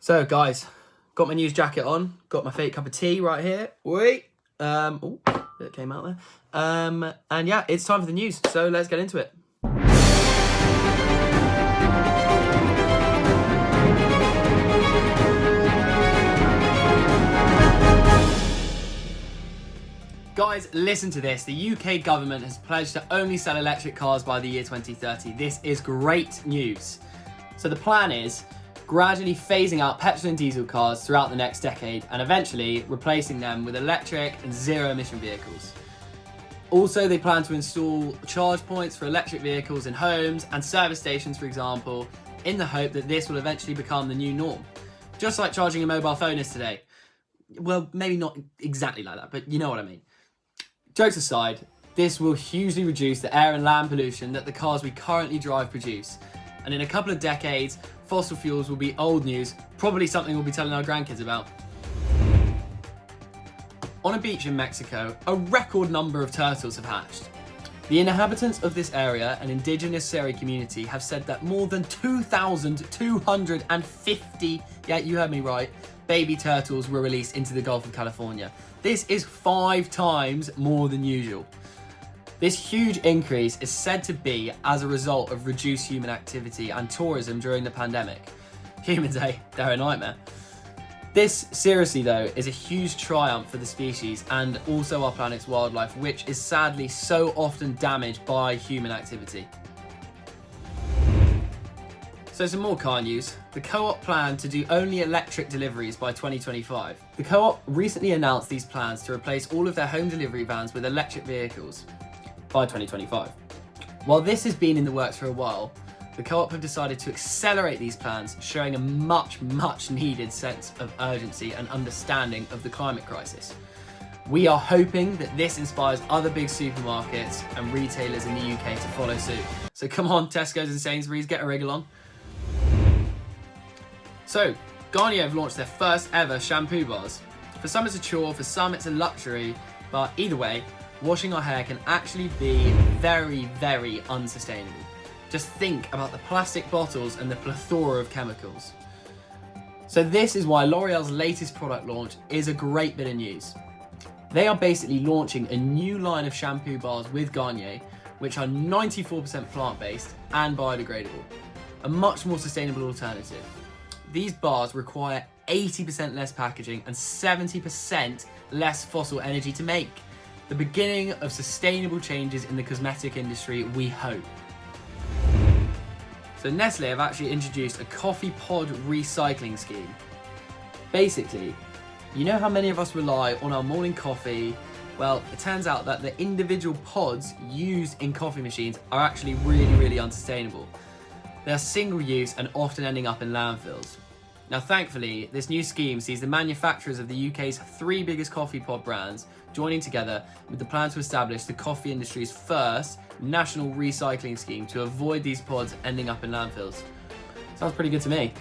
So guys, got my news jacket on, got my fake cup of tea right here. Wait. Oh, it came out there. And yeah, it's time for the news. So let's get into it. Guys, listen to this. The UK government has pledged to only sell electric cars by the year 2030. This is great news. So the plan is gradually phasing out petrol and diesel cars throughout the next decade and eventually replacing them with electric and zero-emission vehicles. Also, they plan to install charge points for electric vehicles in homes and service stations, for example, in the hope that this will eventually become the new norm. Just like charging a mobile phone is today. Well, maybe not exactly like that, but you know what I mean. Jokes aside, this will hugely reduce the air and land pollution that the cars we currently drive produce. And in a couple of decades, fossil fuels will be old news, probably something we'll be telling our grandkids about. On a beach in Mexico, a record number of turtles have hatched. The inhabitants of this area, an indigenous Seri community, have said that more than 2,250, yeah, you heard me right, baby turtles were released into the Gulf of California. This is 5 times more than usual. This huge increase is said to be as a result of reduced human activity and tourism during the pandemic. Humans, they're a nightmare. This, seriously though, is a huge triumph for the species and also our planet's wildlife, which is sadly so often damaged by human activity. So some more car news. The Co-op plan to do only electric deliveries by 2025. The Co-op recently announced these plans to replace all of their home delivery vans with electric vehicles by 2025. While this has been in the works for a while, the Co-op have decided to accelerate these plans, showing a much needed sense of urgency and understanding of the climate crisis. We are hoping that this inspires other big supermarkets and retailers in the UK to follow suit. So come on, Tesco's and Sainsbury's, get a wriggle on. So, Garnier have launched their first ever shampoo bars. For some it's a chore, for some it's a luxury, but either way, washing our hair can actually be very unsustainable. Just think about the plastic bottles and the plethora of chemicals. So this is why L'Oreal's latest product launch is a great bit of news. They are basically launching a new line of shampoo bars with Garnier, which are 94% plant-based and biodegradable, a much more sustainable alternative. These bars require 80% less packaging and 70% less fossil energy to make. The beginning of sustainable changes in the cosmetic industry, we hope. So Nestle have actually introduced a coffee pod recycling scheme. Basically, you know how many of us rely on our morning coffee? Well, it turns out that the individual pods used in coffee machines are actually really unsustainable. They are single use and often ending up in landfills. Now thankfully, this new scheme sees the manufacturers of the UK's 3 biggest coffee pod brands joining together with the plan to establish the coffee industry's first national recycling scheme to avoid these pods ending up in landfills. Sounds pretty good to me.